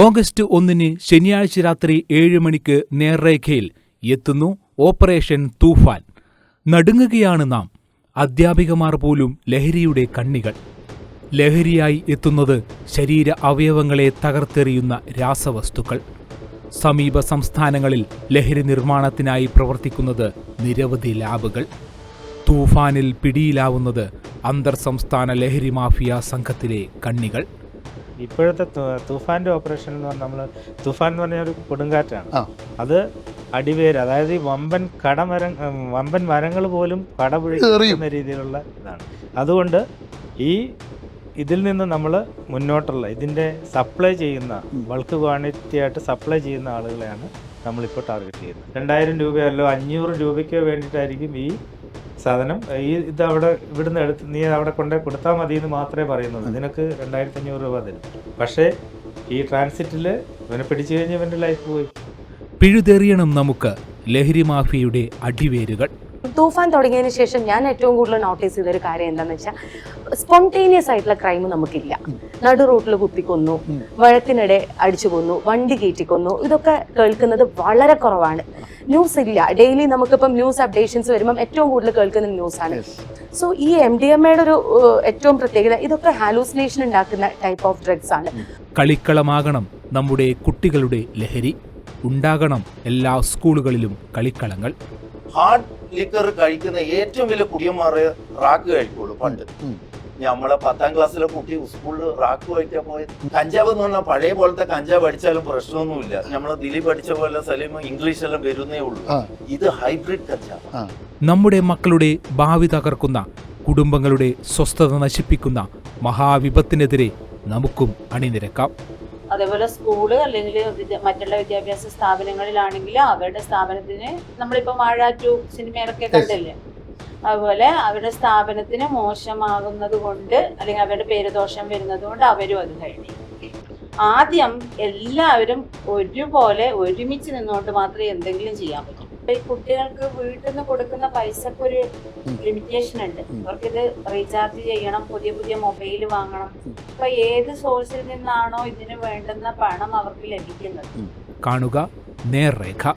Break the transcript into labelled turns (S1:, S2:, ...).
S1: August 1 ശനിയാഴ്ച രാത്രി 7 മണിക്ക് നേർരേഖയിൽ എത്തുന്നു ഓപ്പറേഷൻ തൂഫാൻ. നടുങ്ങുകയാണ് നാം. അധ്യാപികമാർ പോലും ലഹരിയുടെ കണ്ണികൾ. ലഹരിയായി എത്തുന്നത് ശരീര അവയവങ്ങളെ തകർത്തെറിയുന്ന രാസവസ്തുക്കൾ. സമീപ സംസ്ഥാനങ്ങളിൽ ലഹരി നിർമ്മാണത്തിനായി പ്രവർത്തിക്കുന്നത് നിരവധി ലാബുകൾ. തൂഫാനിൽ പിടിയിലാവുന്നത് അന്തർ സംസ്ഥാന ലഹരി മാഫിയ സംഘത്തിലെ കണ്ണികൾ.
S2: ഇപ്പോഴത്തെ തൂഫാൻ്റെ ഓപ്പറേഷൻ എന്ന് പറഞ്ഞാൽ നമ്മൾ തൂഫാൻ എന്ന് പറഞ്ഞാൽ ഒരു കൊടുങ്കാറ്റാണ്. അത് അടിവേര്, അതായത് ഈ വമ്പൻ മരങ്ങൾ പോലും കടപുഴക്കുന്ന രീതിയിലുള്ള ഇതാണ്. അതുകൊണ്ട് ഇതിൽ നിന്ന് നമ്മൾ മുന്നോട്ടുള്ള ഇതിൻ്റെ സപ്ലൈ ചെയ്യുന്ന ബൾക്ക് ക്വാണ്ടിറ്റി ആയിട്ട് സപ്ലൈ ചെയ്യുന്ന ആളുകളെയാണ് നമ്മളിപ്പോൾ ടാർഗറ്റ് ചെയ്യുന്നത്. 2000 രൂപയല്ലോ 500 രൂപയ്ക്കോ വേണ്ടിയിട്ടായിരിക്കും ഈ സാധനം ഇത് ഇവിടുന്ന് എടുത്ത് നീ അവിടെ കൊണ്ടേ കൊടുത്താൽ മതി എന്ന് മാത്രമേ പറയുന്നുള്ളൂ. ഇതിനൊക്കെ 2500 രൂപ തരും. പക്ഷേ ഈ ട്രാൻസിറ്റിൽ ഇവനെ പിടിച്ചു കഴിഞ്ഞ് ഇവൻ്റെ ലൈഫ് പോയി.
S1: പിഴുതെറിയണം നമുക്ക് ലഹരി മാഫിയയുടെ അടിവേരുകൾ.
S3: തൂഫാൻ തുടങ്ങിയതിന് ശേഷം ഞാൻ ഏറ്റവും കൂടുതൽ നോട്ടീസ് ചെയ്തൊരു കാര്യം എന്താണെന്ന് വെച്ചാൽ, സ്പോണ്ടേനിയസ് ആയിട്ടുള്ള ക്രൈം നമുക്കില്ല. നടു റൂട്ടിൽ കുത്തിക്കൊന്നു, വഴക്കിനിടെ അടിച്ചു കൊന്നു, വണ്ടി കയറ്റിക്കൊന്നു, ഇതൊക്കെ കേൾക്കുന്നത് വളരെ കുറവാണ്. ന്യൂസ് ഇല്ല. ഡെയിലി നമുക്കിപ്പം ന്യൂസ് അപ്ഡേഷൻസ് വരുമ്പം ഏറ്റവും കൂടുതൽ കേൾക്കുന്ന ന്യൂസാണ്. സോ ഈ MDMAയുടെ ഒരു ഏറ്റവും പ്രത്യേകത, ഇതൊക്കെ ഹാലൂസിനേഷൻ ഉണ്ടാക്കുന്ന ടൈപ്പ് ഓഫ് ഡ്രഗ്സ് ആണ്.
S1: കളിക്കളമാകണം നമ്മുടെ കുട്ടികളുടെ ലഹരി. ഉണ്ടാകണം എല്ലാ സ്കൂളുകളിലും കളിക്കളങ്ങൾ.
S4: ഹാർഡ് ലിക്കർ കഴിക്കുന്ന ഏറ്റവും വലിയ കുടിയന്മാരെ റാക്ക് കഴിക്കുള്ളൂ. പണ്ട് നമ്മളെ 10ാം ക്ലാസ്സിലെ കുട്ടി സ്കൂളിൽ റാക്ക് കഴിക്കാൻ പോയത്. കഞ്ചാവ് എന്ന് പറഞ്ഞാൽ പഴയ പോലത്തെ കഞ്ചാവ് അടിച്ചാലും പ്രശ്നമൊന്നുമില്ല. നമ്മളെ ദിലീപ് അടിച്ച പോലെ സലീം ഇംഗ്ലീഷെല്ലാം വരുന്നേ ഉള്ളൂ. ഇത് ഹൈബ്രിഡ് കഞ്ചാവ്.
S1: നമ്മുടെ മക്കളുടെ ഭാവി തകർക്കുന്ന, കുടുംബങ്ങളുടെ സ്വസ്ഥത നശിപ്പിക്കുന്ന മഹാവിപത്തിനെതിരെ നമുക്കും അണിനിരക്കാം.
S5: അതേപോലെ സ്കൂള് അല്ലെങ്കിൽ മറ്റുള്ള വിദ്യാഭ്യാസ സ്ഥാപനങ്ങളിലാണെങ്കിൽ അവരുടെ സ്ഥാപനത്തിന് നമ്മളിപ്പോൾ വാഴ 2 സിനിമയിലൊക്കെ കണ്ടില്ലേ, അതുപോലെ അവരുടെ സ്ഥാപനത്തിന് മോശമാകുന്നത് കൊണ്ട് അല്ലെങ്കിൽ അവരുടെ പേരുദോഷം വരുന്നത് കൊണ്ട് അവരും അത് കഴിഞ്ഞു. ആദ്യം എല്ലാവരും ഒരുപോലെ ഒരുമിച്ച് നിന്നുകൊണ്ട് മാത്രമേ എന്തെങ്കിലും ചെയ്യാൻ പറ്റൂ. ഇപ്പൊ ഈ കുട്ടികൾക്ക് വീട്ടിൽ നിന്ന് കൊടുക്കുന്ന പൈസക്കൊരു ലിമിറ്റേഷൻ ഉണ്ട്. അവർക്കിത് റീചാർജ് ചെയ്യണം, പുതിയ മൊബൈൽ വാങ്ങണം. അപ്പൊ ഏത് സോഴ്സിൽ നിന്നാണോ ഇതിന് വേണ്ടുന്ന പണം അവർക്ക് ലഭിക്കുന്നത്.
S1: കാണുക നേർരേഖ.